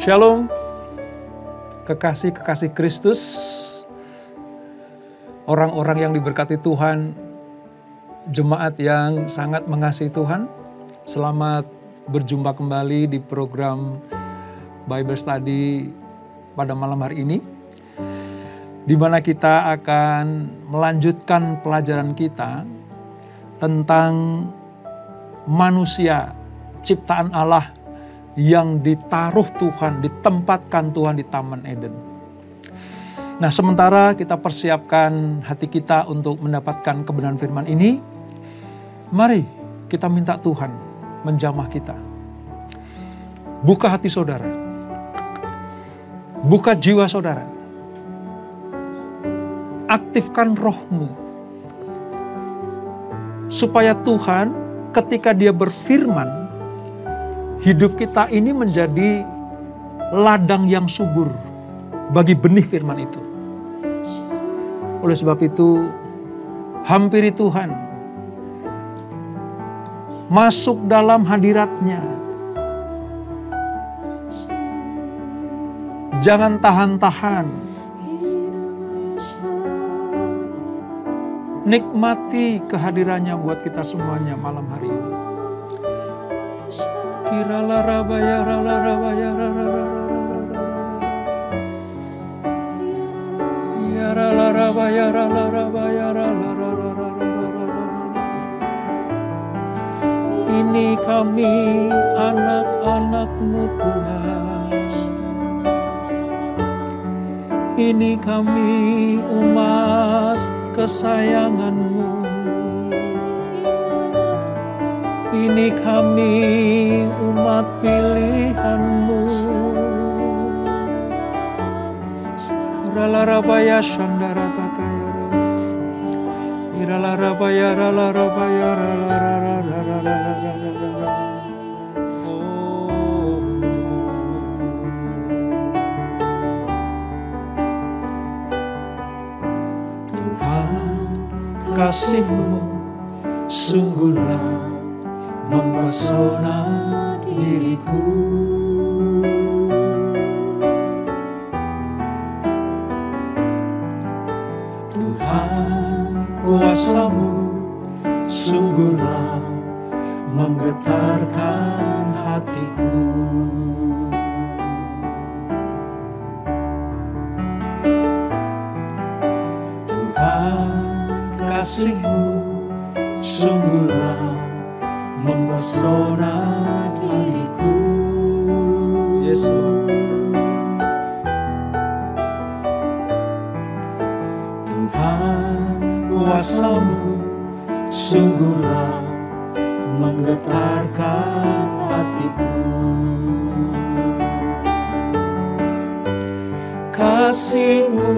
Shalom, kekasih-kekasih Kristus, orang-orang yang diberkati Tuhan, jemaat yang sangat mengasihi Tuhan. Selamat berjumpa kembali di program Bible Study pada malam hari ini, di mana kita akan melanjutkan pelajaran kita tentang manusia, ciptaan Allah yang ditaruh Tuhan, ditempatkan Tuhan di Taman Eden. Nah, sementara kita persiapkan hati kita untuk mendapatkan kebenaran firman ini, mari kita minta Tuhan menjamah kita. Buka hati saudara, buka jiwa saudara, aktifkan rohmu, supaya Tuhan ketika Dia berfirman, hidup kita ini menjadi ladang yang subur bagi benih firman itu. Oleh sebab itu, hampiri Tuhan, masuk dalam hadirat-Nya. Jangan tahan-tahan. Nikmati kehadirannya buat kita semuanya malam hari ini. Kirala rabaya rala rabaya rala ya rala rabaya rala rabaya rala. Ini kami anak-anak-Mu Tuhan. Ini kami umat kesayangan-Mu. Ini kami umat pilihan-Mu. Rala rabaya shandara takaya, irala rabaya rala rabaya rala rala rala rala. Tuhan, kasih-Mu sungguhlah mempesona diriku. Tuhan, kuasa-Mu sungguhlah menggetarkan hatiku. Tuhan, kasih-Mu sungguhlah mempesona diriku. Yes, Lord. Tuhan, kuasa-Mu sungguhlah menggetarkan hatiku. Kasih-Mu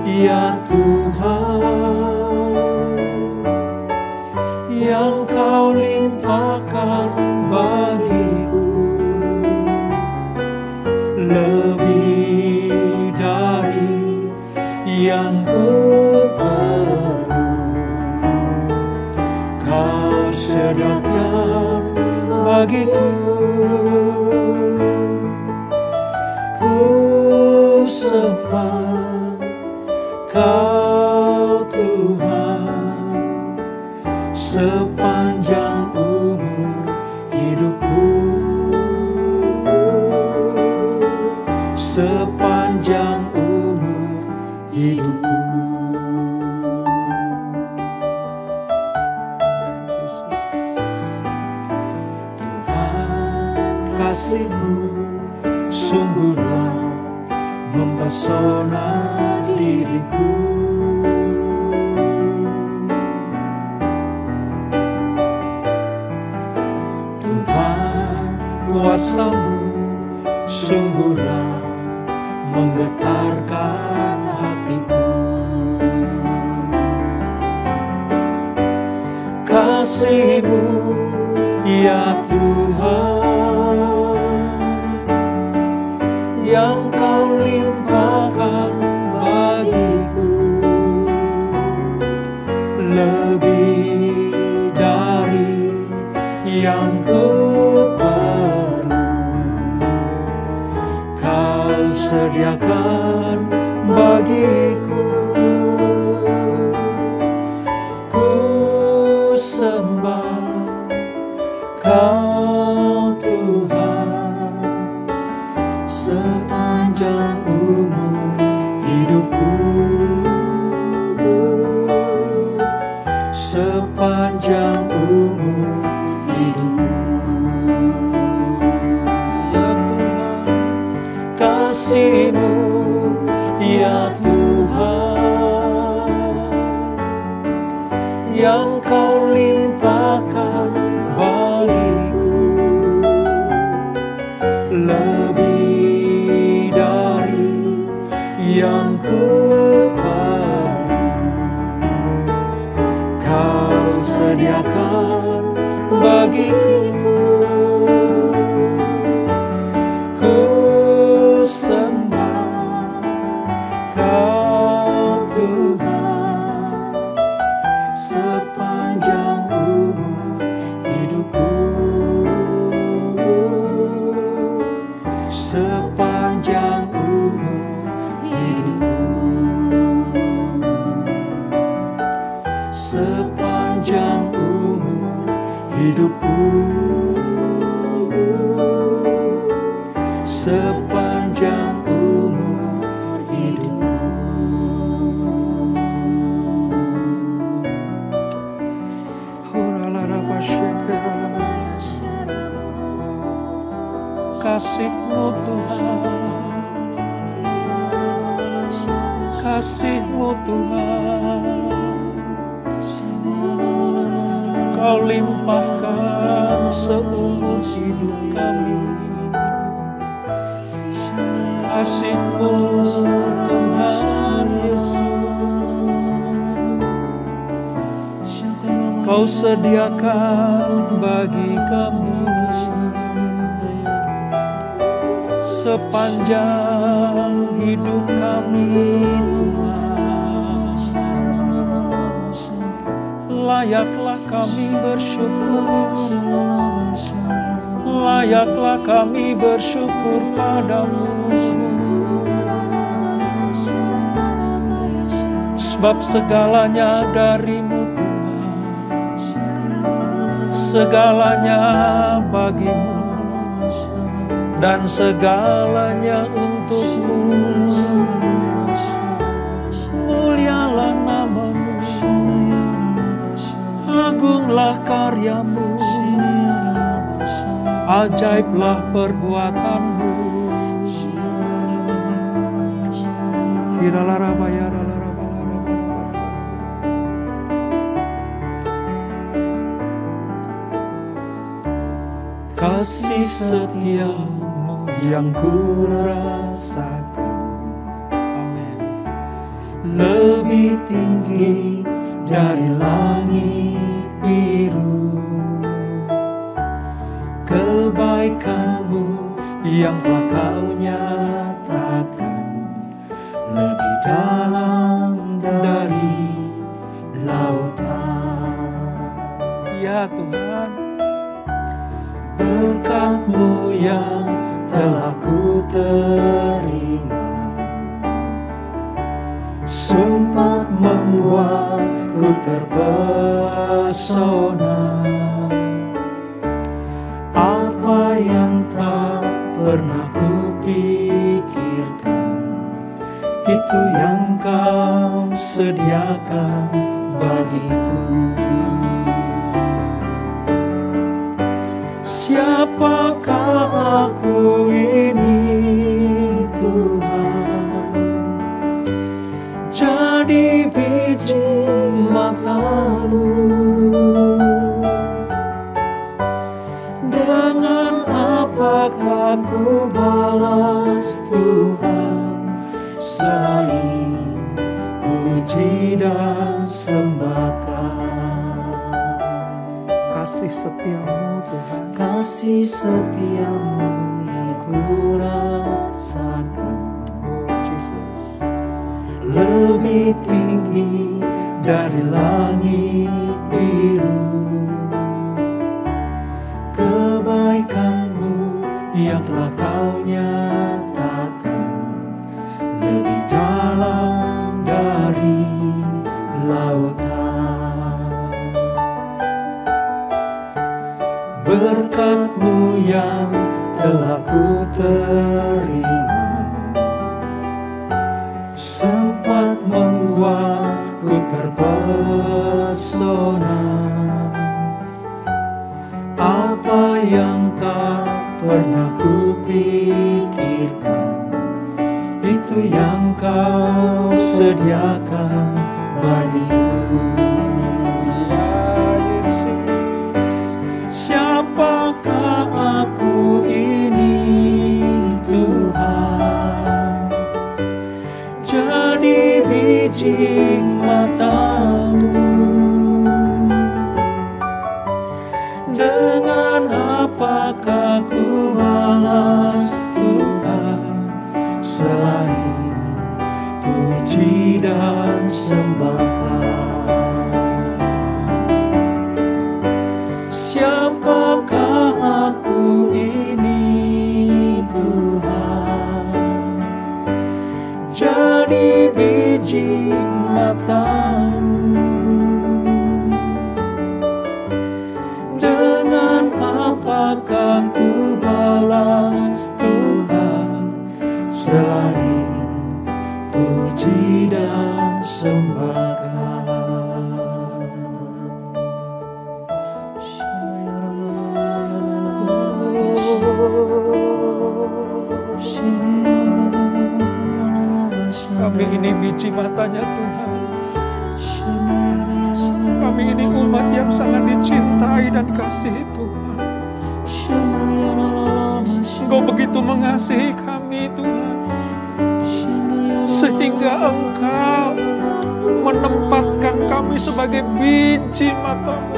ya Tuhan, yang Kau limpahkan bagiku, lebih dari yang ku perlu. Kau sediakan bagiku. Ku sembah Kau Tuhan sepanjang umur hidupku, sepanjang umur hidupku. Tuhan, kasih-Mu sungguhlah mempesona diriku. Kuasa-Mu sungguhlah menggetarkan hatiku. Kasih-Mu ya Tuhan, yang Kau limpahkan bagiku, lebih dari yang ku perlu. kasih-Mu Tuhan, kasih-Mu Tuhan, Kau limpahkan seumur hidup kami. Kasih-Mu Tuhan Yesus, Kau sediakan bagi kami sepanjang hidup kami Tuhan. Layaklah kami bersyukur, layaklah kami bersyukur padamu. Sebab segalanya dari-Mu Tuhan, segalanya bagi-Mu, dan segalanya untuk-Mu. Mulialah nama-Mu, agunglah karya-Mu, ajaiblah perbuatan-Mu. Kasih setia-Mu yang ku rasakan, amin, lebih tinggi dari langit biru. Kebaikan-Mu yang telah Kau nyatakan lebih dalam dari lautan. Ya Tuhan, berkat-Mu yang telah ku terima sempat membuatku terpesona. Apa yang tak pernah ku pikirkan, itu yang Kau sediakan bagiku. Siapakah aku ini Tuhan, jadi biji mata-Mu. Dengan apakah ku balas Tuhan, selain puji dan sembahkan. Kasih setia-Mu Tuhan, kasih setia-Mu yang ku rasakan, oh Jesus, lebih tinggi dari langit biru. Kebaikan-Mu yang telah Kau nyatakan lebih dalam dari lautan. Berkat-Mu yang telah ku terima sempat membuatku terpesona. Apa yang tak pernah ku pikirkan, itu yang Kau sediakan bagiku. Ya Yesus, siapakah aku ini Tuhan, jadi biji mata-Mu. Dengan apakah ku balas Tuhan, selain puji dan sembahkan. Siapakah aku ini Tuhan, jadi biji mata-Mu. Dengan apakah ku balas Tuhan, selain puji dan sembahkan. Oh, kami ini biji matanya Tuhan. Kami ini umat yang sangat dicintai dan dikasihi Tuhan. Engkau begitu mengasihi kami Tuhan, sehingga Engkau menempatkan kami sebagai biji mata-Mu.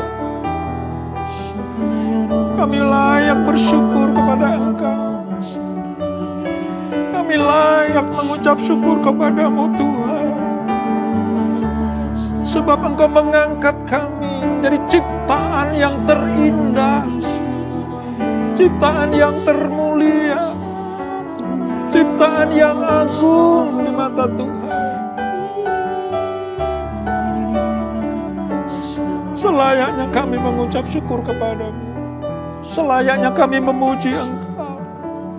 Kami layak bersyukur kepada Engkau. Kami layak mengucap syukur kepada-Mu Tuhan. Sebab Engkau mengangkat kami dari ciptaan yang terindah, ciptaan yang termulia, ciptaan yang agung di mata Tuhan. Selayaknya kami mengucap syukur kepada-Mu. Selayaknya kami memuji Engkau.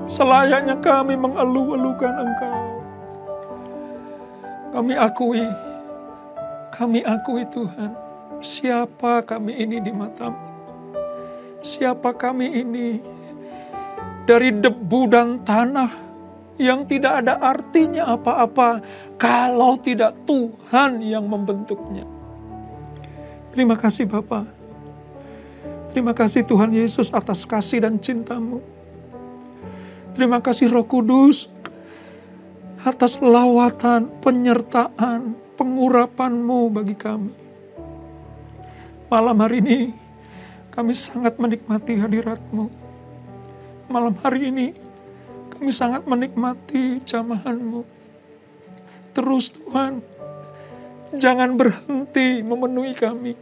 Selayaknya kami mengeluh-elukan Engkau. Kami akui Tuhan, siapa kami ini di mata-Mu. Siapa kami ini dari debu dan tanah yang tidak ada artinya apa-apa kalau tidak Tuhan yang membentuknya. Terima kasih Bapa. Terima kasih Tuhan Yesus atas kasih dan cinta-Mu. Terima kasih Roh Kudus atas lawatan, penyertaan, pengurapan-Mu bagi kami. Malam hari ini kami sangat menikmati hadirat-Mu. Malam hari ini kami sangat menikmati jamahan-Mu. Terus Tuhan, jangan berhenti memenuhi kami.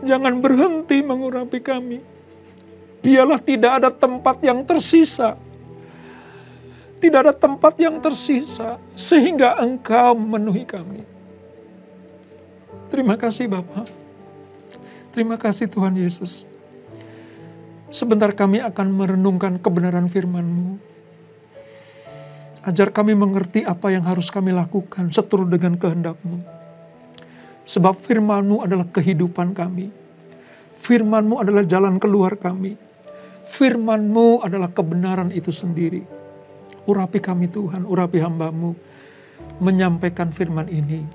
Jangan berhenti mengurapi kami. Biarlah tidak ada tempat yang tersisa. Tidak ada tempat yang tersisa sehingga Engkau memenuhi kami. Terima kasih Bapa. Terima kasih Tuhan Yesus. Sebentar kami akan merenungkan kebenaran firman-Mu. Ajar kami mengerti apa yang harus kami lakukan seturut dengan kehendak-Mu. Sebab firman-Mu adalah kehidupan kami. Firman-Mu adalah jalan keluar kami. Firman-Mu adalah kebenaran itu sendiri. Urapi kami Tuhan, urapi hamba-Mu. Menyampaikan firman ini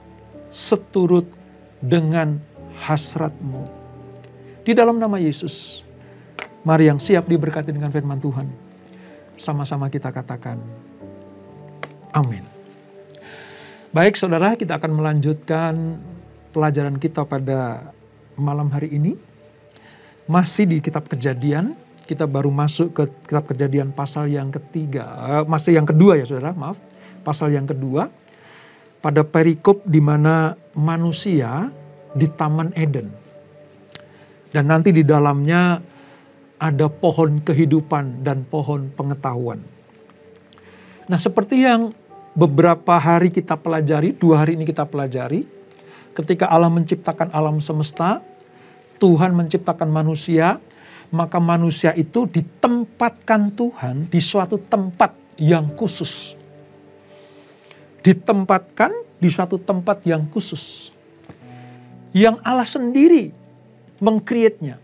seturut dengan hasrat-Mu. Di dalam nama Yesus, mari yang siap diberkati dengan firman Tuhan. Sama-sama kita katakan, amin. Baik saudara, kita akan melanjutkan pelajaran kita pada malam hari ini. Masih di kitab Kejadian. Kita baru masuk ke kitab Kejadian pasal yang masih yang kedua ya saudara, maaf. Pasal yang kedua. Pada perikop di mana manusia di Taman Eden. Dan nanti di dalamnya ada pohon kehidupan dan pohon pengetahuan. Nah seperti yang beberapa hari kita pelajari, 2 hari ini kita pelajari. Ketika Allah menciptakan alam semesta, Tuhan menciptakan manusia, maka manusia itu ditempatkan Tuhan di suatu tempat yang khusus. Ditempatkan di suatu tempat yang khusus. Yang Allah sendiri meng-create-nya.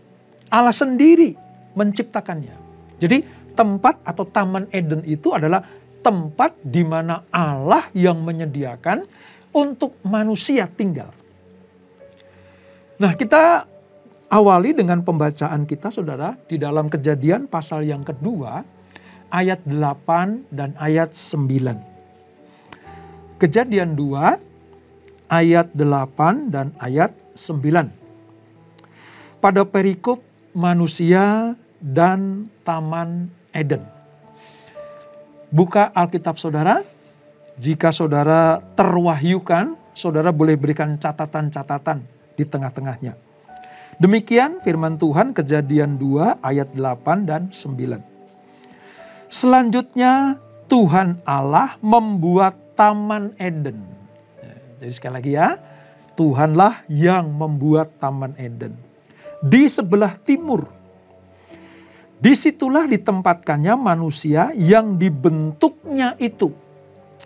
Allah sendiri menciptakannya. Jadi tempat atau Taman Eden itu adalah tempat di mana Allah yang menyediakan untuk manusia tinggal. Nah kita awali dengan pembacaan kita saudara di dalam Kejadian pasal yang kedua ayat 8 dan ayat 9. Kejadian 2 ayat 8 dan ayat 9. Pada perikop manusia dan Taman Eden. Buka Alkitab saudara. Jika saudara terwahyukan, saudara boleh berikan catatan-catatan di tengah-tengahnya. Demikian firman Tuhan Kejadian 2 ayat 8 dan 9. Selanjutnya Tuhan Allah membuat Taman Eden. Jadi sekali lagi ya, Tuhanlah yang membuat Taman Eden. Di sebelah timur. Disitulah ditempatkannya manusia yang dibentuknya itu.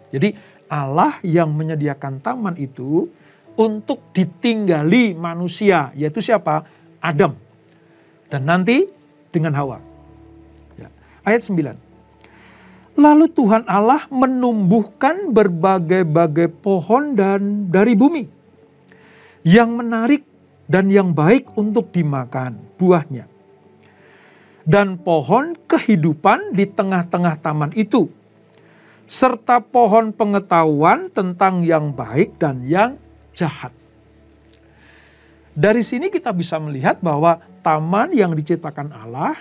Jadi Allah yang menyediakan taman itu untuk ditinggali manusia, yaitu siapa? Adam. Dan nanti dengan Hawa. Ya. Ayat 9. Lalu Tuhan Allah menumbuhkan berbagai-bagai pohon dan dari bumi yang menarik dan yang baik untuk dimakan buahnya. Dan pohon kehidupan di tengah-tengah taman itu, serta pohon pengetahuan tentang yang baik dan yang jahat. Dari sini kita bisa melihat bahwa taman yang diciptakan Allah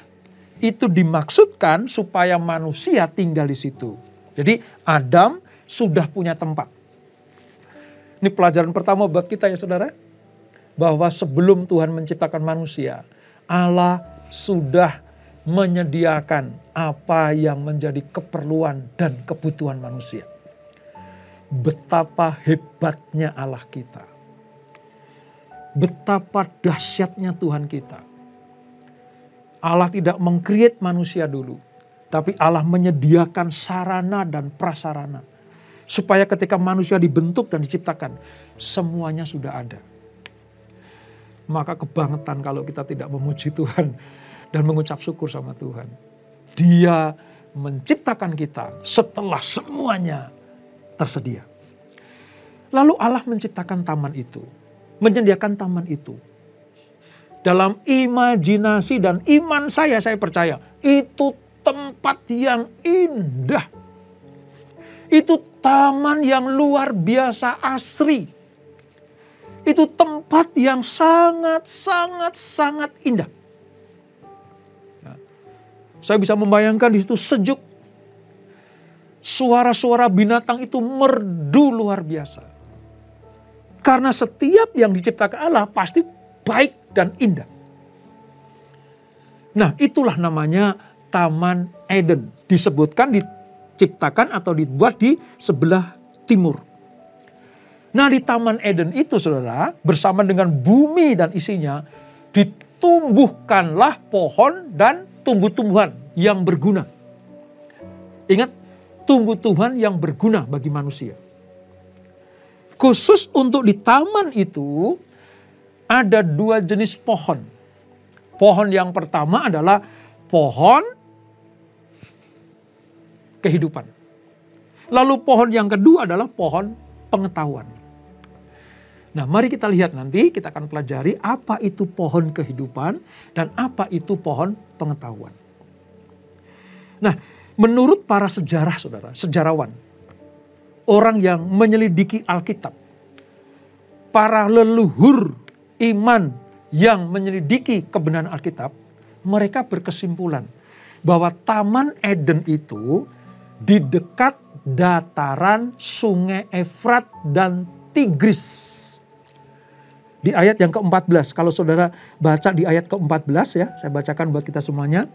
itu dimaksudkan supaya manusia tinggal di situ. Jadi Adam sudah punya tempat. Ini pelajaran pertama buat kita ya saudara. Bahwa sebelum Tuhan menciptakan manusia, Allah sudah menyediakan apa yang menjadi keperluan dan kebutuhan manusia. Betapa hebatnya Allah kita. Betapa dahsyatnya Tuhan kita. Allah tidak meng-create manusia dulu, tapi Allah menyediakan sarana dan prasarana. Supaya ketika manusia dibentuk dan diciptakan, semuanya sudah ada. Maka kebangetan kalau kita tidak memuji Tuhan dan mengucap syukur sama Tuhan. Dia menciptakan kita setelah semuanya tersedia. Lalu Allah menciptakan taman itu, menyediakan taman itu. Dalam imajinasi dan iman saya percaya itu tempat yang indah. Itu taman yang luar biasa asri. Itu tempat yang sangat indah. Nah, saya bisa membayangkan di situ sejuk. Suara-suara binatang itu merdu luar biasa. Karena setiap yang diciptakan Allah pasti baik dan indah. Nah, itulah namanya Taman Eden. Disebutkan diciptakan atau dibuat di sebelah timur. Nah, di Taman Eden itu saudara, bersama dengan bumi dan isinya, ditumbuhkanlah pohon dan tumbuh-tumbuhan yang berguna. Ingat, tumbuh-tumbuhan yang berguna bagi manusia. Khusus untuk di taman itu, ada 2 jenis pohon. Pohon yang pertama adalah pohon kehidupan. Lalu pohon yang kedua adalah pohon pengetahuan. Nah, mari kita lihat nanti, kita akan pelajari apa itu pohon kehidupan dan apa itu pohon pengetahuan. Nah, menurut para sejarah saudara, sejarawan, orang yang menyelidiki Alkitab, para leluhur iman yang menyelidiki kebenaran Alkitab, mereka berkesimpulan bahwa Taman Eden itu di dekat dataran Sungai Efrat dan Tigris. Di ayat yang ke-14, kalau saudara baca di ayat ke-14 ya, saya bacakan buat kita semuanya.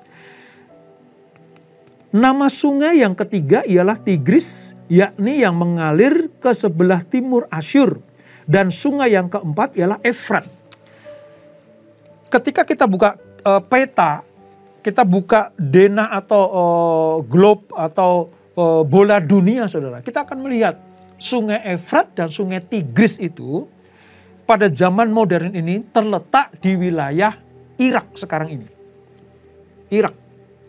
Nama sungai yang ketiga ialah Tigris, yakni yang mengalir ke sebelah timur Asyur. Dan sungai yang keempat ialah Efrat. Ketika kita buka peta, kita buka denah atau globe atau bola dunia saudara, kita akan melihat sungai Efrat dan sungai Tigris itu pada zaman modern ini terletak di wilayah Irak sekarang ini. Irak,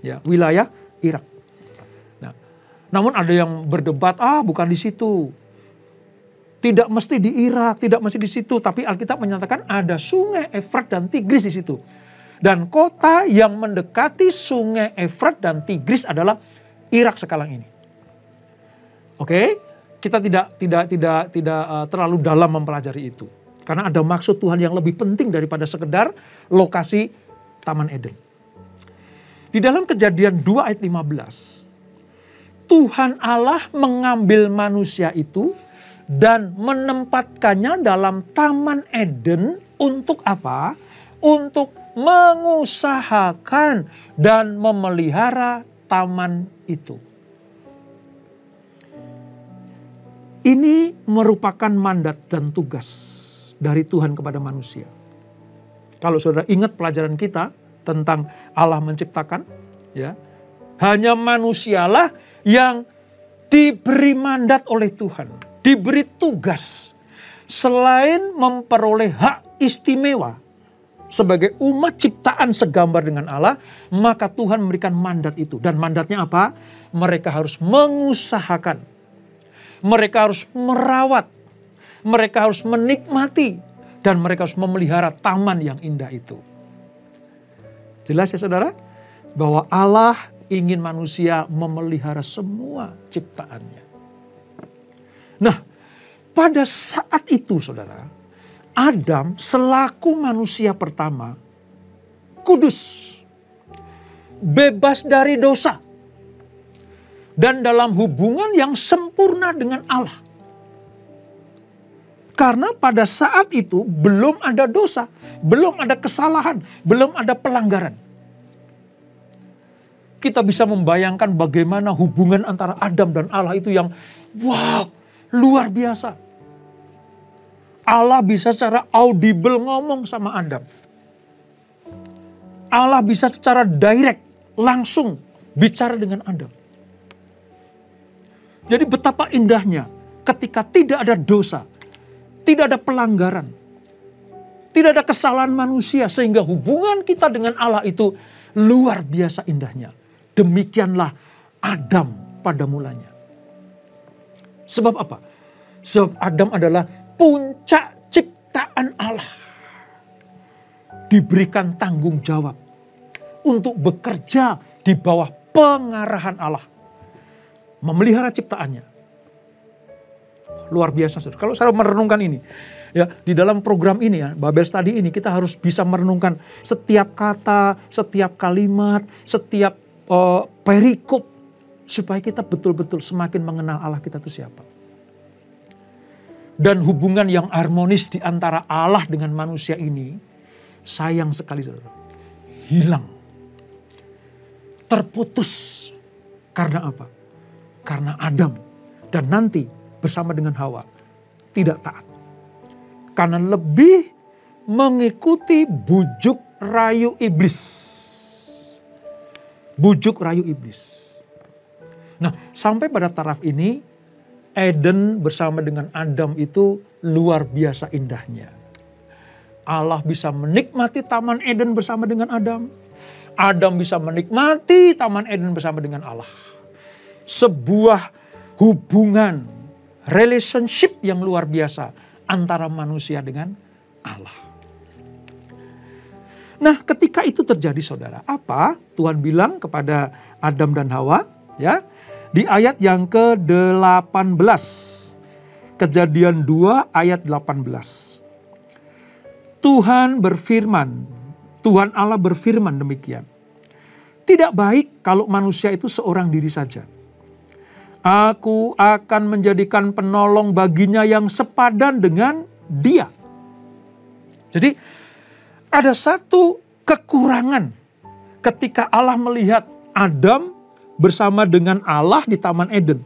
ya, wilayah Irak. Nah, namun ada yang berdebat, bukan di situ. Tidak mesti di Irak, tidak mesti di situ, tapi Alkitab menyatakan ada sungai Efrat dan Tigris di situ. Dan kota yang mendekati sungai Efrat dan Tigris adalah Irak sekarang ini. Oke, kita tidak terlalu dalam mempelajari itu. Karena ada maksud Tuhan yang lebih penting daripada sekedar lokasi Taman Eden. Di dalam Kejadian 2 ayat 15, Tuhan Allah mengambil manusia itu dan menempatkannya dalam Taman Eden untuk apa? Untuk mengusahakan dan memelihara taman itu. Ini merupakan mandat dan tugas dari Tuhan kepada manusia. Kalau saudara ingat pelajaran kita tentang Allah menciptakan, ya, hanya manusialah yang diberi mandat oleh Tuhan, diberi tugas selain memperoleh hak istimewa sebagai umat ciptaan segambar dengan Allah, maka Tuhan memberikan mandat itu. Dan mandatnya apa? Mereka harus mengusahakan. Mereka harus merawat. Mereka harus menikmati. Dan mereka harus memelihara taman yang indah itu. Jelas ya saudara? Bahwa Allah ingin manusia memelihara semua ciptaannya. Nah, pada saat itu saudara, Adam selaku manusia pertama, kudus, bebas dari dosa, dan dalam hubungan yang sempurna dengan Allah. Karena pada saat itu belum ada dosa, belum ada kesalahan, belum ada pelanggaran. Kita bisa membayangkan bagaimana hubungan antara Adam dan Allah itu yang wow, luar biasa. Allah bisa secara audible ngomong sama Adam. Allah bisa secara direct, langsung bicara dengan Adam. Jadi betapa indahnya ketika tidak ada dosa, tidak ada pelanggaran, tidak ada kesalahan manusia, sehingga hubungan kita dengan Allah itu luar biasa indahnya. Demikianlah Adam pada mulanya. Sebab apa? Sebab Adam adalah puncak ciptaan Allah. Diberikan tanggung jawab untuk bekerja di bawah pengarahan Allah. Memelihara ciptaannya. Luar biasa. Kalau saya merenungkan ini, ya di dalam program ini ya, Babel Study ini, kita harus bisa merenungkan setiap kata, setiap kalimat, setiap perikop, supaya kita betul-betul semakin mengenal Allah kita itu siapa. Dan hubungan yang harmonis di antara Allah dengan manusia ini, sayang sekali saudara, hilang. Terputus. Karena apa? Karena Adam dan nanti bersama dengan Hawa tidak taat. Karena lebih mengikuti bujuk rayu iblis. Bujuk rayu iblis. Nah, sampai pada taraf ini, Eden bersama dengan Adam itu luar biasa indahnya. Allah bisa menikmati Taman Eden bersama dengan Adam. Adam bisa menikmati Taman Eden bersama dengan Allah. Sebuah hubungan, relationship yang luar biasa antara manusia dengan Allah. Nah, ketika itu terjadi saudara, apa Tuhan bilang kepada Adam dan Hawa? Ya, di ayat yang ke-18. Kejadian 2 ayat 18. Tuhan Allah berfirman demikian. Tidak baik kalau manusia itu seorang diri saja. Aku akan menjadikan penolong baginya yang sepadan dengan dia. Jadi ada satu kekurangan ketika Allah melihat Adam bersama dengan Allah di Taman Eden.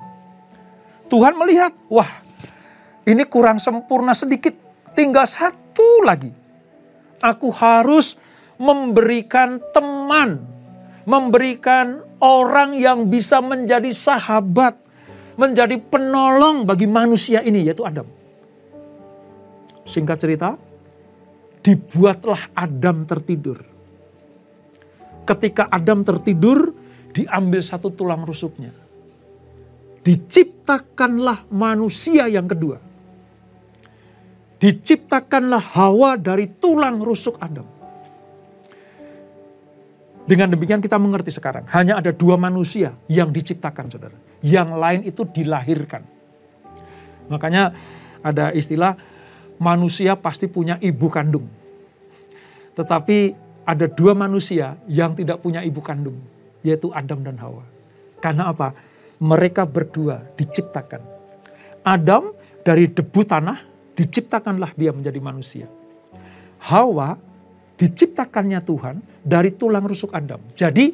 Tuhan melihat, wah ini kurang sempurna sedikit, tinggal satu lagi. Aku harus memberikan teman, memberikan orang yang bisa menjadi sahabat, menjadi penolong bagi manusia ini, yaitu Adam. Singkat cerita, dibuatlah Adam tertidur. Ketika Adam tertidur, diambil satu tulang rusuknya. Diciptakanlah manusia yang kedua. Diciptakanlah Hawa dari tulang rusuk Adam. Dengan demikian kita mengerti sekarang, hanya ada 2 manusia yang diciptakan saudara. Yang lain itu dilahirkan. Makanya ada istilah manusia pasti punya ibu kandung. Tetapi ada 2 manusia yang tidak punya ibu kandung. Yaitu Adam dan Hawa. Karena apa? Mereka berdua diciptakan. Adam dari debu tanah, diciptakanlah dia menjadi manusia. Hawa diciptakannya Tuhan dari tulang rusuk Adam. Jadi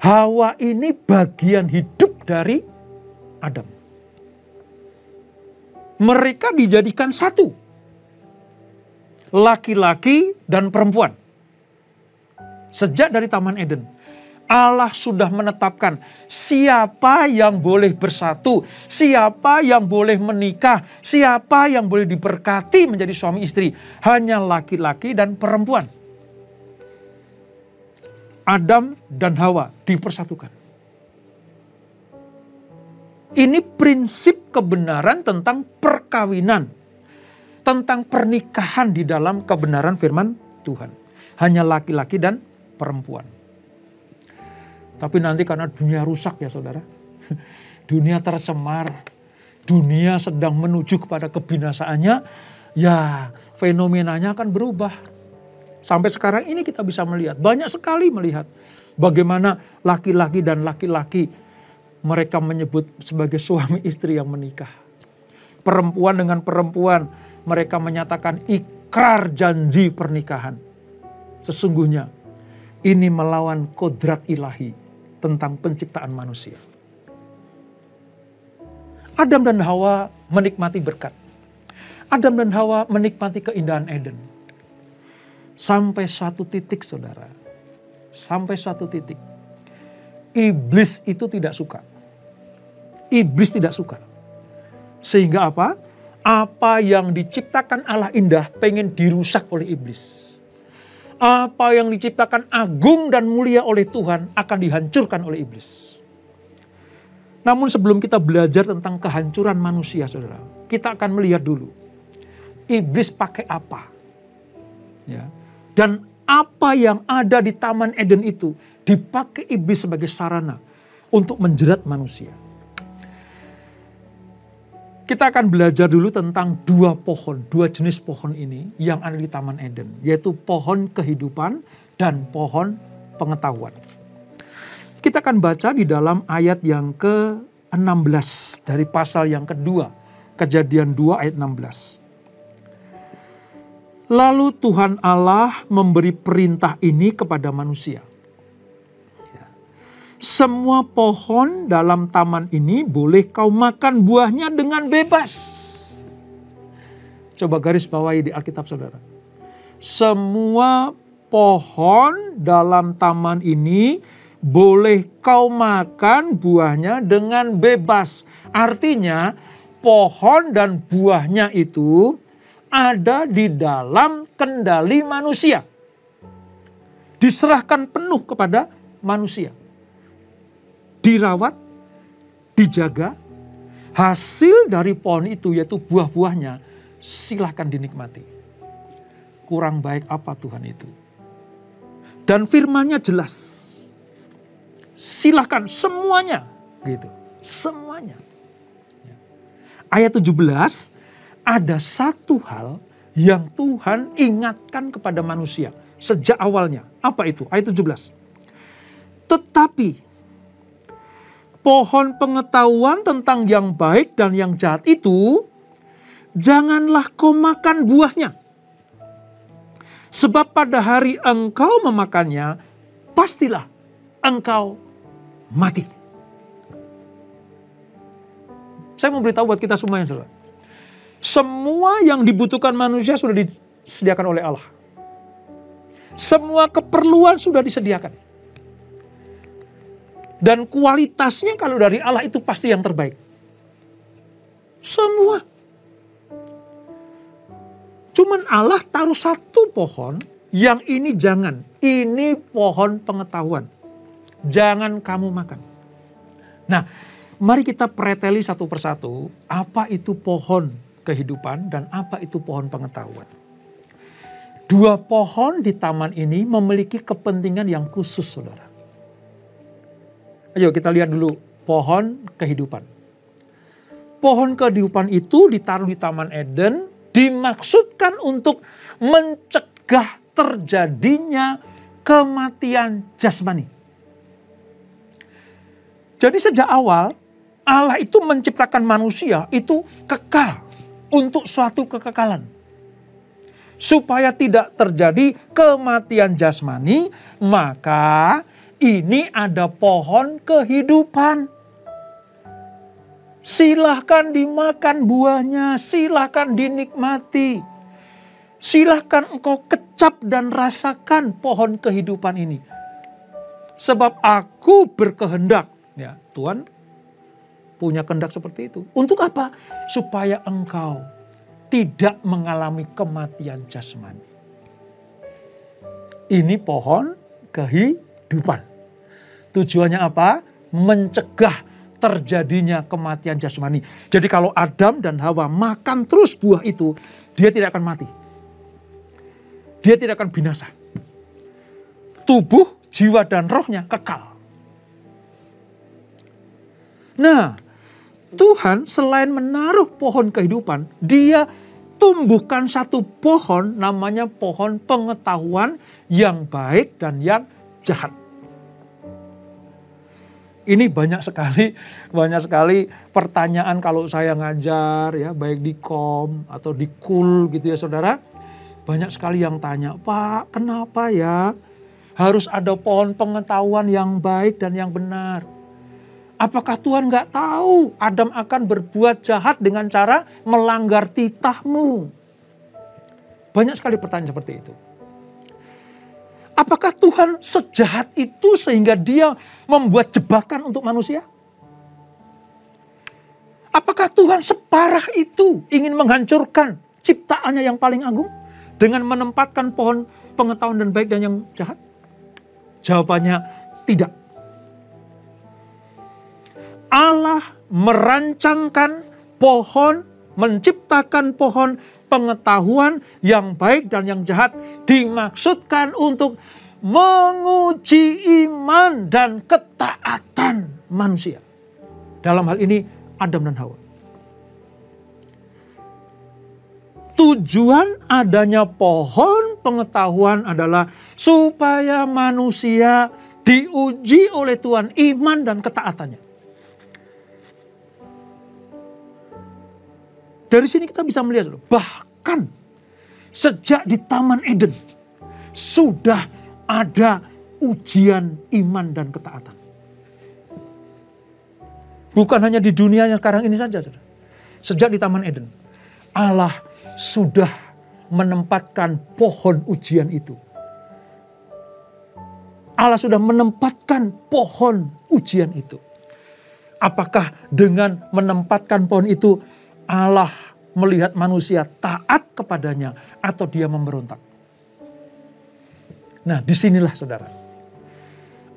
Hawa ini bagian hidup dari Adam. Mereka dijadikan satu. Laki-laki dan perempuan. Sejak dari Taman Eden. Allah sudah menetapkan siapa yang boleh bersatu, siapa yang boleh menikah, siapa yang boleh diberkati menjadi suami istri. Hanya laki-laki dan perempuan. Adam dan Hawa dipersatukan. Ini prinsip kebenaran tentang perkawinan, tentang pernikahan di dalam kebenaran firman Tuhan. Hanya laki-laki dan perempuan. Tapi nanti karena dunia rusak ya saudara, dunia tercemar, dunia sedang menuju kepada kebinasaannya, ya fenomenanya akan berubah. Sampai sekarang ini kita bisa melihat, banyak sekali melihat bagaimana laki-laki dan laki-laki mereka menyebut sebagai suami istri yang menikah. Perempuan dengan perempuan mereka menyatakan ikrar janji pernikahan. Sesungguhnya ini melawan kodrat ilahi tentang penciptaan manusia. Adam dan Hawa menikmati berkat. Adam dan Hawa menikmati keindahan Eden. Sampai suatu titik saudara. Sampai suatu titik. Iblis itu tidak suka. Iblis tidak suka. Sehingga apa? Apa yang diciptakan Allah indah pengen dirusak oleh iblis. Apa yang diciptakan agung dan mulia oleh Tuhan akan dihancurkan oleh iblis. Namun sebelum kita belajar tentang kehancuran manusia saudara, kita akan melihat dulu iblis pakai apa. Ya. Dan apa yang ada di Taman Eden itu dipakai iblis sebagai sarana untuk menjerat manusia. Kita akan belajar dulu tentang dua jenis pohon ini yang ada di Taman Eden. Yaitu pohon kehidupan dan pohon pengetahuan. Kita akan baca di dalam ayat yang ke-16 dari pasal yang kedua. Kejadian 2 ayat 16. Lalu Tuhan Allah memberi perintah ini kepada manusia. Semua pohon dalam taman ini boleh kau makan buahnya dengan bebas. Coba garis bawahi di Alkitab saudara. Semua pohon dalam taman ini boleh kau makan buahnya dengan bebas. Artinya pohon dan buahnya itu ada di dalam kendali manusia. Diserahkan penuh kepada manusia. Dirawat, dijaga. Hasil dari pohon itu yaitu buah-buahnya silahkan dinikmati. Kurang baik apa Tuhan itu? Dan firman-Nya jelas. Silahkan semuanya. Gitu. Semuanya. Ayat 17. Ada satu hal yang Tuhan ingatkan kepada manusia sejak awalnya. Apa itu? Ayat 17. Tetapi pohon pengetahuan tentang yang baik dan yang jahat itu janganlah kau makan buahnya. Sebab pada hari engkau memakannya, pastilah engkau mati. Saya mau beritahu buat kita semuanya saudara. Semua yang dibutuhkan manusia sudah disediakan oleh Allah. Semua keperluan sudah disediakan. Dan kualitasnya kalau dari Allah itu pasti yang terbaik. Semua. Cuman Allah taruh satu pohon yang ini jangan. Ini pohon pengetahuan. Jangan kamu makan. Nah, mari kita preteli satu persatu. Apa itu pohon kehidupan dan apa itu pohon pengetahuan. Dua pohon di taman ini memiliki kepentingan yang khusus saudara. Ayo kita lihat dulu pohon kehidupan. Pohon kehidupan itu ditaruh di Taman Eden dimaksudkan untuk mencegah terjadinya kematian jasmani. Jadi sejak awal Allah itu menciptakan manusia itu kekal. Untuk suatu kekekalan. Supaya tidak terjadi kematian jasmani, maka ini ada pohon kehidupan. Silahkan dimakan buahnya, silahkan dinikmati. Silahkan engkau kecap dan rasakan pohon kehidupan ini. sebab aku berkehendak. Ya, Tuhan punya kehendak seperti itu. Untuk apa? Supaya engkau tidak mengalami kematian jasmani. Ini pohon kehidupan. Tujuannya apa? Mencegah terjadinya kematian jasmani. Jadi kalau Adam dan Hawa makan terus buah itu, dia tidak akan mati. Dia tidak akan binasa. Tubuh, jiwa, dan rohnya kekal. Nah, Tuhan selain menaruh pohon kehidupan, dia tumbuhkan satu pohon namanya pohon pengetahuan yang baik dan yang jahat. Ini banyak sekali pertanyaan kalau saya ngajar ya, baik di KOM atau di KUL gitu ya saudara. Banyak sekali yang tanya, Pak, kenapa ya harus ada pohon pengetahuan yang baik dan yang benar? Apakah Tuhan gak tahu Adam akan berbuat jahat dengan cara melanggar titahmu? Banyak sekali pertanyaan seperti itu. Apakah Tuhan sejahat itu sehingga dia membuat jebakan untuk manusia? Apakah Tuhan separah itu ingin menghancurkan ciptaannya yang paling agung dengan menempatkan pohon pengetahuan dan baik dan yang jahat? Jawabannya tidak. Allah merancangkan pohon, menciptakan pohon pengetahuan yang baik dan yang jahat dimaksudkan untuk menguji iman dan ketaatan manusia. Dalam hal ini Adam dan Hawa. Tujuan adanya pohon pengetahuan adalah supaya manusia diuji oleh Tuhan iman dan ketaatannya. Dari sini kita bisa melihat bahkan sejak di Taman Eden sudah ada ujian iman dan ketaatan. Bukan hanya di dunia yang sekarang ini saja. Sejak di Taman Eden Allah sudah menempatkan pohon ujian itu. Allah sudah menempatkan pohon ujian itu. Apakah dengan menempatkan pohon itu Allah melihat manusia taat kepadanya atau dia memberontak? Nah, disinilah saudara.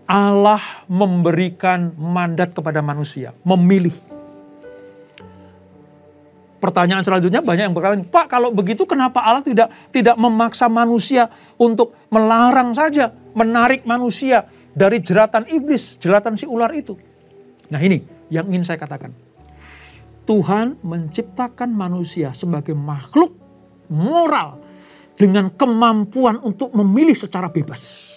Allah memberikan mandat kepada manusia, memilih. Pertanyaan selanjutnya banyak yang berkata, Pak, kalau begitu kenapa Allah tidak memaksa manusia untuk melarang saja, menarik manusia dari jeratan iblis, jeratan si ular itu? Nah, ini yang ingin saya katakan. Tuhan menciptakan manusia sebagai makhluk moral dengan kemampuan untuk memilih secara bebas.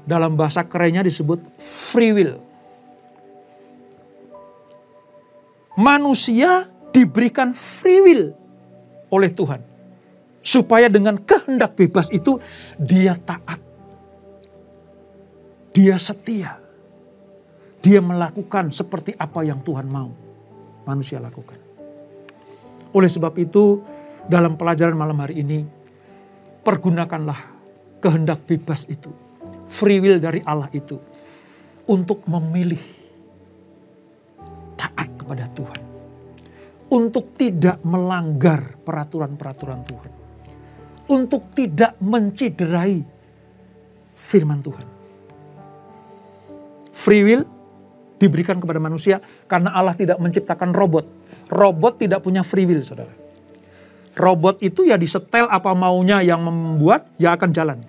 Dalam bahasa kerennya disebut free will. Manusia diberikan free will oleh Tuhan. Supaya dengan kehendak bebas itu dia taat. Dia setia. Dia melakukan seperti apa yang Tuhan mau manusia lakukan. Oleh sebab itu, dalam pelajaran malam hari ini, pergunakanlah kehendak bebas itu, free will dari Allah itu, untuk memilih taat kepada Tuhan. Untuk tidak melanggar peraturan-peraturan Tuhan. Untuk tidak menciderai firman Tuhan. Free will diberikan kepada manusia karena Allah tidak menciptakan robot. Robot tidak punya free will, saudara. Robot itu ya disetel apa maunya, yang membuat ya akan jalan.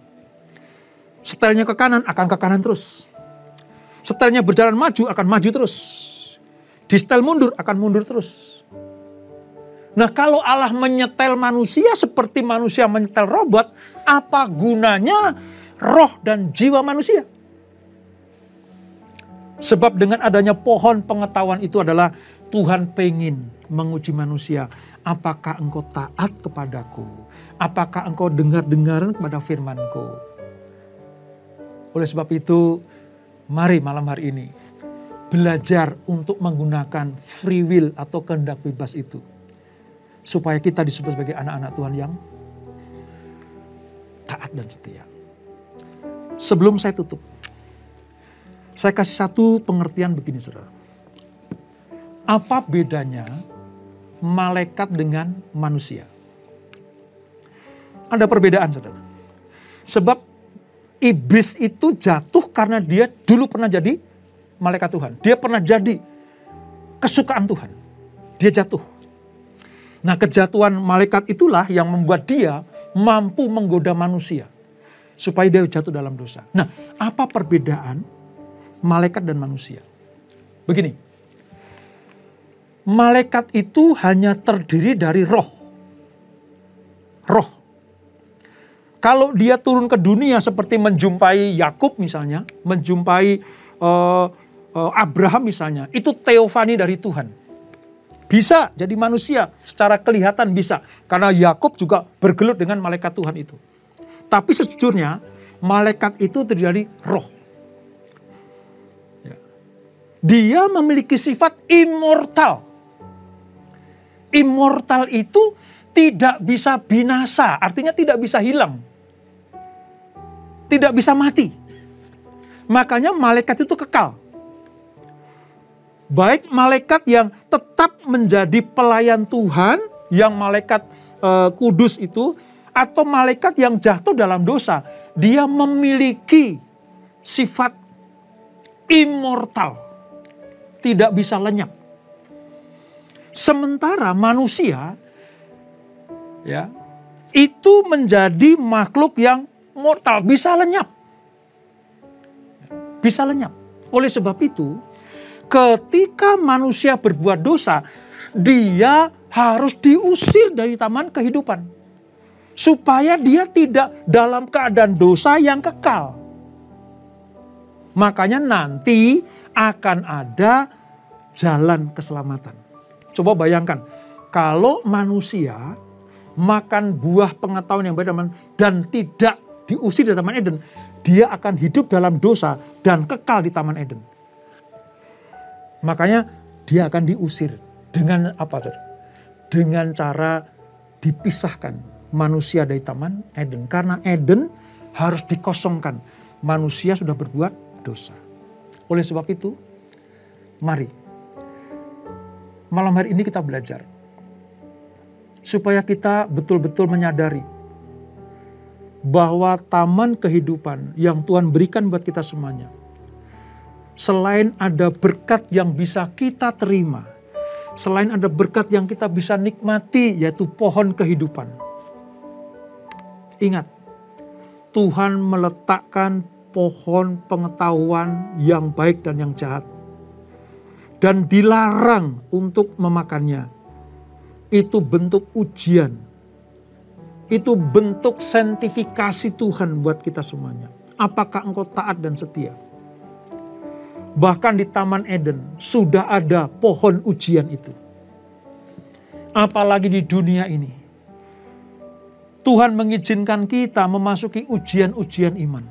Setelnya ke kanan akan ke kanan terus. Setelnya berjalan maju akan maju terus. Di setel mundur akan mundur terus. Nah, kalau Allah menyetel manusia seperti manusia menyetel robot, apa gunanya roh dan jiwa manusia? Sebab dengan adanya pohon pengetahuan itu adalah Tuhan pengen menguji manusia. Apakah engkau taat kepadaku? Apakah engkau dengar-dengaran kepada firmanku? Oleh sebab itu, mari malam hari ini belajar untuk menggunakan free will atau kehendak bebas itu. Supaya kita disebut sebagai anak-anak Tuhan yang taat dan setia. Sebelum saya tutup, Saya kasih satu pengertian begini, saudara. Apa bedanya malaikat dengan manusia? Ada perbedaan, saudara. Sebab iblis itu jatuh karena dia dulu pernah jadi malaikat Tuhan. Dia pernah jadi kesukaan Tuhan. Dia jatuh. Nah, kejatuhan malaikat itulah yang membuat dia mampu menggoda manusia supaya dia jatuh dalam dosa. Nah, apa perbedaan malaikat dan manusia? Begini, malaikat itu hanya terdiri dari roh. Roh. Kalau dia turun ke dunia seperti menjumpai Yakub misalnya, menjumpai Abraham misalnya, itu teofani dari Tuhan. Bisa jadi manusia, secara kelihatan bisa. Karena Yakub juga bergelut dengan malaikat Tuhan itu. Tapi sejujurnya, malaikat itu terdiri dari roh. Dia memiliki sifat immortal. Immortal itu tidak bisa binasa, artinya tidak bisa hilang. Tidak bisa mati. Makanya malaikat itu kekal. Baik malaikat yang tetap menjadi pelayan Tuhan, yang malaikat kudus itu, atau malaikat yang jatuh dalam dosa, dia memiliki sifat immortal, tidak bisa lenyap. Sementara manusia, ya, itu menjadi makhluk yang mortal, bisa lenyap, bisa lenyap. Oleh sebab itu, ketika manusia berbuat dosa, dia harus diusir dari taman kehidupan. Supaya dia tidak dalam keadaan dosa yang kekal. Makanya nanti akan ada jalan keselamatan. Coba bayangkan, kalau manusia makan buah pengetahuan yang baik dan tidak diusir dari Taman Eden, dia akan hidup dalam dosa dan kekal di Taman Eden. Makanya dia akan diusir dengan apa? Dengan cara dipisahkan manusia dari Taman Eden. Karena Eden harus dikosongkan. Manusia sudah berbuat dosa. Oleh sebab itu, mari malam hari ini kita belajar. Supaya kita betul-betul menyadari bahwa taman kehidupan yang Tuhan berikan buat kita semuanya, selain ada berkat yang bisa kita terima, selain ada berkat yang kita bisa nikmati, yaitu pohon kehidupan. Ingat, Tuhan meletakkan pohon pengetahuan yang baik dan yang jahat. Dan dilarang untuk memakannya. Itu bentuk ujian. Itu bentuk saintifikasi Tuhan buat kita semuanya. Apakah engkau taat dan setia? Bahkan di Taman Eden sudah ada pohon ujian itu. Apalagi di dunia ini. Tuhan mengizinkan kita memasuki ujian-ujian iman.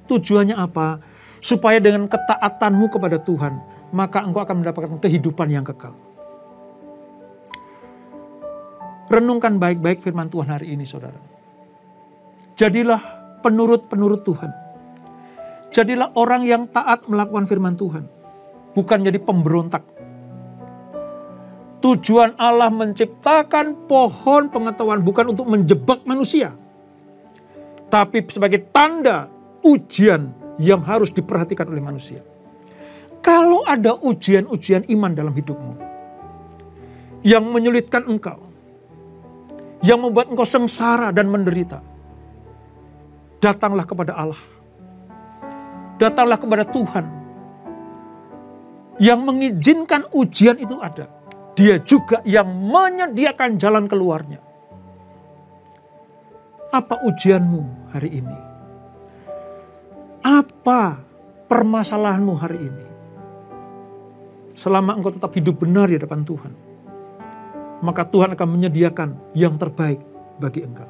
Tujuannya apa? Supaya dengan ketaatanmu kepada Tuhan, maka engkau akan mendapatkan kehidupan yang kekal. Renungkan baik-baik firman Tuhan hari ini, saudara. Jadilah penurut-penurut Tuhan. Jadilah orang yang taat melakukan firman Tuhan. Bukan jadi pemberontak. Tujuan Allah menciptakan pohon pengetahuan bukan untuk menjebak manusia. Tapi sebagai tanda ujian yang harus diperhatikan oleh manusia. Kalau ada ujian-ujian iman dalam hidupmu. Yang menyulitkan engkau. Yang membuat engkau sengsara dan menderita. Datanglah kepada Allah. Datanglah kepada Tuhan. Yang mengizinkan ujian itu ada. Dia juga yang menyediakan jalan keluarnya. Apa ujianmu hari ini? Apa permasalahanmu hari ini? Selama engkau tetap hidup benar di hadapan Tuhan, maka Tuhan akan menyediakan yang terbaik bagi engkau.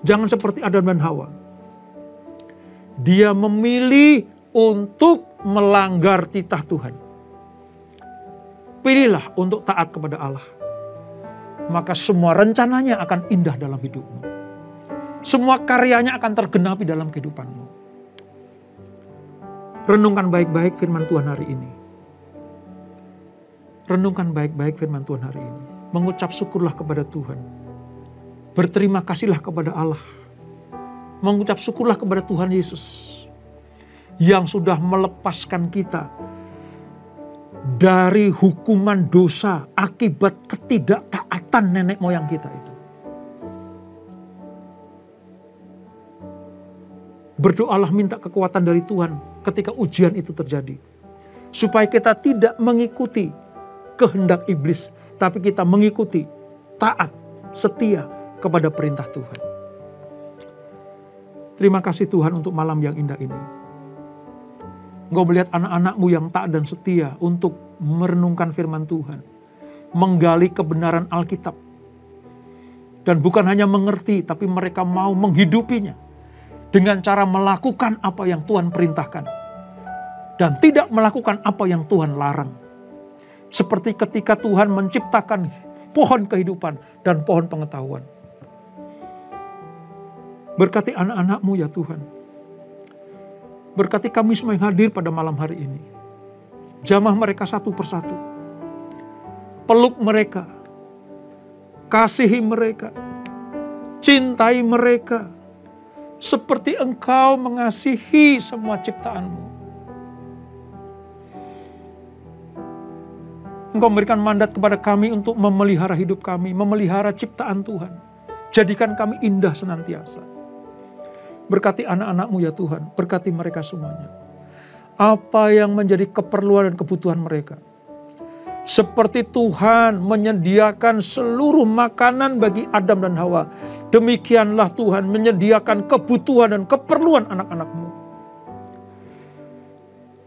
Jangan seperti Adam dan Hawa. Dia memilih untuk melanggar titah Tuhan. Pilihlah untuk taat kepada Allah. Maka semua rencananya akan indah dalam hidupmu. Semua karyanya akan tergenapi dalam kehidupanmu. Renungkan baik-baik firman Tuhan hari ini. Renungkan baik-baik firman Tuhan hari ini. Mengucap syukurlah kepada Tuhan. Berterima kasihlah kepada Allah. Mengucap syukurlah kepada Tuhan Yesus yang sudah melepaskan kita dari hukuman dosa akibat ketidaktaatan nenek moyang kita itu. Berdoalah minta kekuatan dari Tuhan ketika ujian itu terjadi. Supaya kita tidak mengikuti kehendak iblis, tapi kita mengikuti, taat, setia kepada perintah Tuhan. Terima kasih Tuhan untuk malam yang indah ini. Engkau melihat anak-anakmu yang taat dan setia untuk merenungkan firman Tuhan. Menggali kebenaran Alkitab. Dan bukan hanya mengerti, tapi mereka mau menghidupinya. Dengan cara melakukan apa yang Tuhan perintahkan. Dan tidak melakukan apa yang Tuhan larang. Seperti ketika Tuhan menciptakan pohon kehidupan dan pohon pengetahuan. Berkati anak-anakmu ya Tuhan. Berkati kami semua yang hadir pada malam hari ini. Jamah mereka satu persatu. Peluk mereka. Kasihi mereka. Cintai mereka. Seperti Engkau mengasihi semua ciptaan-Mu. Engkau memberikan mandat kepada kami untuk memelihara hidup kami, memelihara ciptaan Tuhan. Jadikan kami indah senantiasa. Berkati anak-anak-Mu ya Tuhan, berkati mereka semuanya. Apa yang menjadi keperluan dan kebutuhan mereka. Seperti Tuhan menyediakan seluruh makanan bagi Adam dan Hawa. Demikianlah Tuhan menyediakan kebutuhan dan keperluan anak-anak-Mu.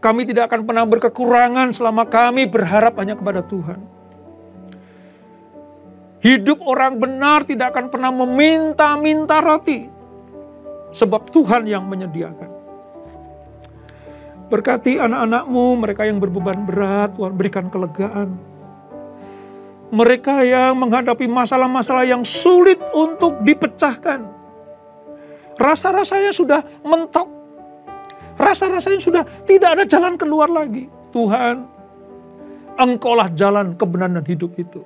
Kami tidak akan pernah berkekurangan selama kami berharap hanya kepada Tuhan. Hidup orang benar tidak akan pernah meminta-minta roti. Sebab Tuhan yang menyediakan. Berkati anak-anak-Mu, mereka yang berbeban berat, Tuhan berikan kelegaan. Mereka yang menghadapi masalah-masalah yang sulit untuk dipecahkan. Rasa-rasanya sudah mentok. Rasa-rasanya sudah tidak ada jalan keluar lagi. Tuhan, Engkaulah jalan kebenaran dan hidup itu.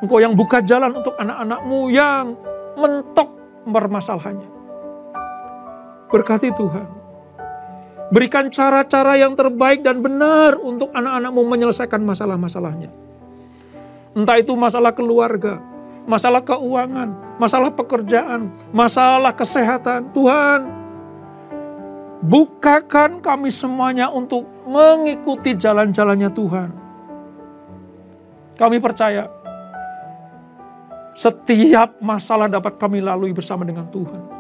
Engkau yang buka jalan untuk anak-anak-Mu yang mentok permasalahannya. Berkati Tuhan. Berikan cara-cara yang terbaik dan benar untuk anak-anak-Mu menyelesaikan masalah-masalahnya. Entah itu masalah keluarga, masalah keuangan, masalah pekerjaan, masalah kesehatan. Tuhan, bukakan kami semuanya untuk mengikuti jalan-jalannya Tuhan. Kami percaya setiap masalah dapat kami lalui bersama dengan Tuhan.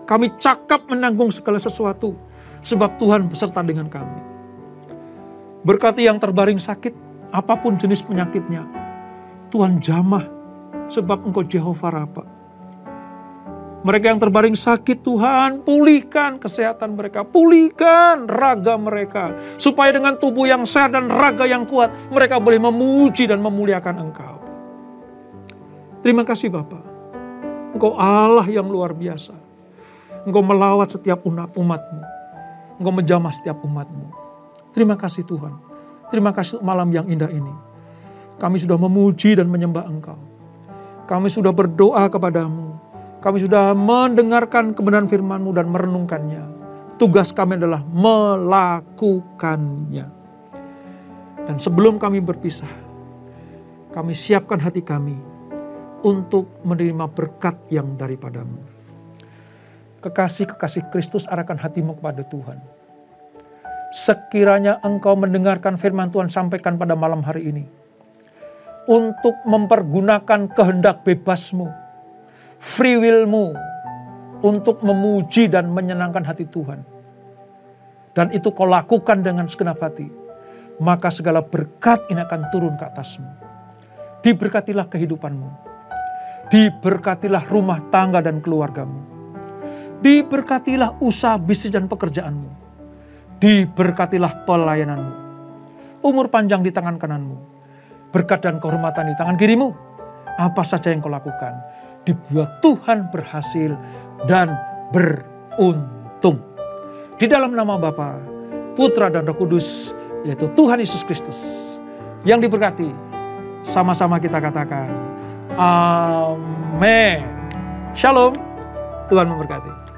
Kami cakap menanggung segala sesuatu sebab Tuhan beserta dengan kami. Berkati yang terbaring sakit, apapun jenis penyakitnya, Tuhan jamah sebab Engkau Jehovah Rafa. Mereka yang terbaring sakit, Tuhan pulihkan kesehatan mereka, pulihkan raga mereka. Supaya dengan tubuh yang sehat dan raga yang kuat, mereka boleh memuji dan memuliakan Engkau. Terima kasih Bapa. Engkau Allah yang luar biasa. Engkau melawat setiap umat-Mu. Engkau menjamah setiap umat-Mu. Terima kasih Tuhan. Terima kasih untuk malam yang indah ini. Kami sudah memuji dan menyembah Engkau. Kami sudah berdoa kepadamu. Kami sudah mendengarkan kebenaran firman-Mu dan merenungkannya. Tugas kami adalah melakukannya. Dan sebelum kami berpisah, kami siapkan hati kami untuk menerima berkat yang daripada-Mu. Kekasih-kekasih Kristus arahkan hatimu kepada Tuhan. Sekiranya engkau mendengarkan firman Tuhan sampaikan pada malam hari ini. Untuk mempergunakan kehendak bebasmu. Free will-mu untuk memuji dan menyenangkan hati Tuhan. Dan itu kau lakukan dengan segenap hati. Maka segala berkat ini akan turun ke atasmu. Diberkatilah kehidupanmu. Diberkatilah rumah tangga dan keluargamu. Diberkatilah usaha bisnis dan pekerjaanmu. Diberkatilah pelayananmu. Umur panjang di tangan kananmu. Berkat dan kehormatan di tangan kirimu. Apa saja yang kau lakukan, dibuat Tuhan berhasil dan beruntung. Di dalam nama Bapa, Putra dan Roh Kudus, yaitu Tuhan Yesus Kristus yang diberkati. Sama-sama kita katakan, amin. Shalom, Tuhan memberkati.